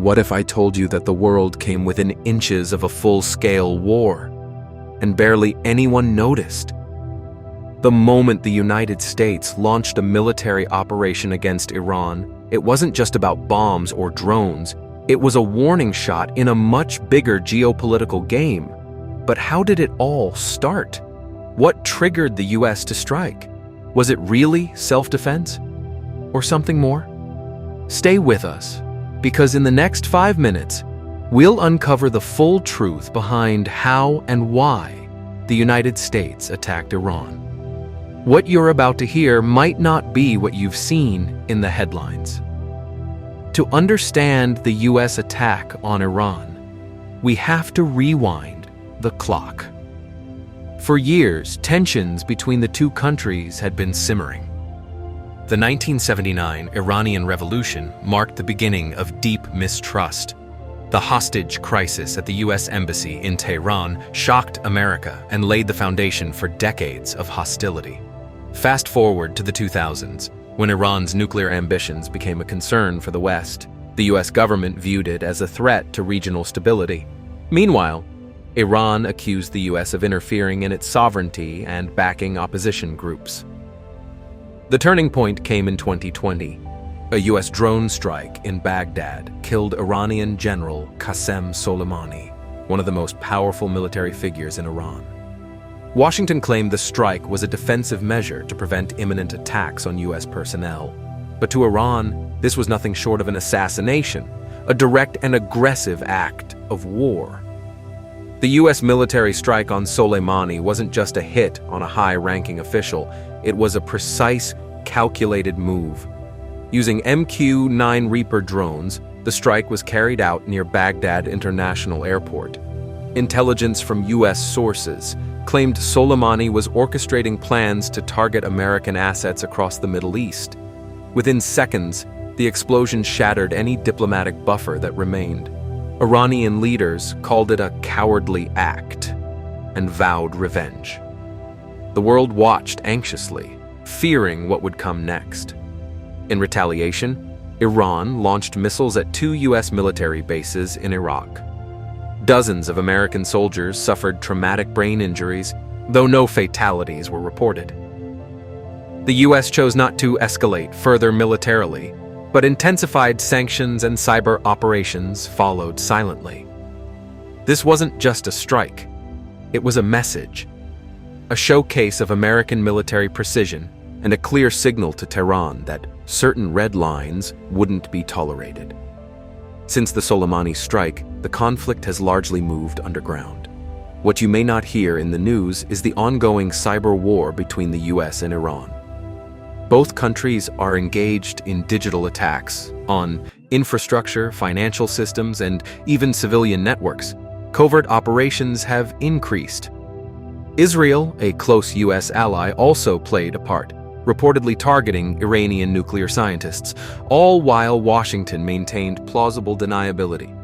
what if I told you that the world came within inches of a full-scale war, and barely anyone noticed? The moment the United States launched a military operation against Iran, it wasn't just about bombs or drones, it was a warning shot in a much bigger geopolitical game. But how did it all start? What triggered the US to strike? Was it really self-defense? Or something more? Stay with us, because in the next 5 minutes, we'll uncover the full truth behind how and why the United States attacked Iran. What you're about to hear might not be what you've seen in the headlines. To understand the US attack on Iran, we have to rewind the clock. For years, tensions between the two countries had been simmering. The 1979 Iranian Revolution marked the beginning of deep mistrust. The hostage crisis at the US Embassy in Tehran shocked America and laid the foundation for decades of hostility. Fast forward to the 2000s, when Iran's nuclear ambitions became a concern for the West. The US government viewed it as a threat to regional stability. Meanwhile, Iran accused the US of interfering in its sovereignty and backing opposition groups. The turning point came in 2020. A US drone strike in Baghdad killed Iranian General Qassem Soleimani, one of the most powerful military figures in Iran. Washington claimed the strike was a defensive measure to prevent imminent attacks on US personnel. But to Iran, this was nothing short of an assassination, a direct and aggressive act of war. The US military strike on Soleimani wasn't just a hit on a high-ranking official, it was a precise, calculated move. Using MQ-9 Reaper drones, the strike was carried out near Baghdad International Airport. Intelligence from US sources claimed Soleimani was orchestrating plans to target American assets across the Middle East. Within seconds, the explosion shattered any diplomatic buffer that remained. Iranian leaders called it a cowardly act and vowed revenge. The world watched anxiously, fearing what would come next. In retaliation, Iran launched missiles at 2 US military bases in Iraq. Dozens of American soldiers suffered traumatic brain injuries, though no fatalities were reported. The US chose not to escalate further militarily, but intensified sanctions and cyber operations followed silently. This wasn't just a strike, it was a message, a showcase of American military precision and a clear signal to Tehran that certain red lines wouldn't be tolerated. Since the Soleimani strike, the conflict has largely moved underground. What you may not hear in the news is the ongoing cyber war between the US and Iran. Both countries are engaged in digital attacks on infrastructure, financial systems, and even civilian networks. Covert operations have increased. Israel, a close US ally, also played a part, reportedly targeting Iranian nuclear scientists, all while Washington maintained plausible deniability.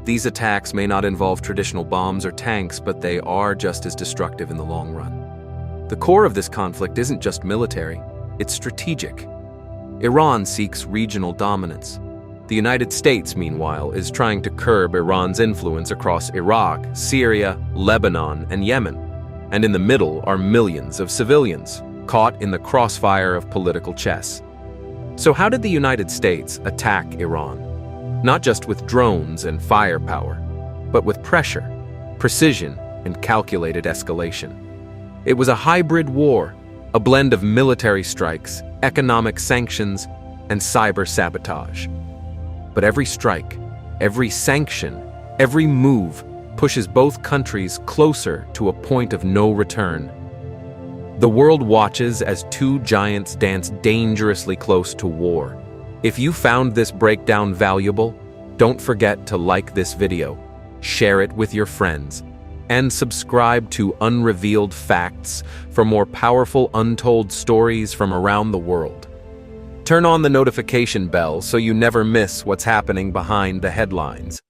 These attacks may not involve traditional bombs or tanks, but they are just as destructive in the long run. The core of this conflict isn't just military, it's strategic. Iran seeks regional dominance. The United States, meanwhile, is trying to curb Iran's influence across Iraq, Syria, Lebanon, and Yemen. And in the middle are millions of civilians, caught in the crossfire of political chess. So how did the United States attack Iran? Not just with drones and firepower, but with pressure, precision, and calculated escalation. It was a hybrid war, a blend of military strikes, economic sanctions, and cyber sabotage. But every strike, every sanction, every move pushes both countries closer to a point of no return. The world watches as two giants dance dangerously close to war. If you found this breakdown valuable, don't forget to like this video, share it with your friends, and subscribe to Unrevealed Facts for more powerful untold stories from around the world. Turn on the notification bell so you never miss what's happening behind the headlines.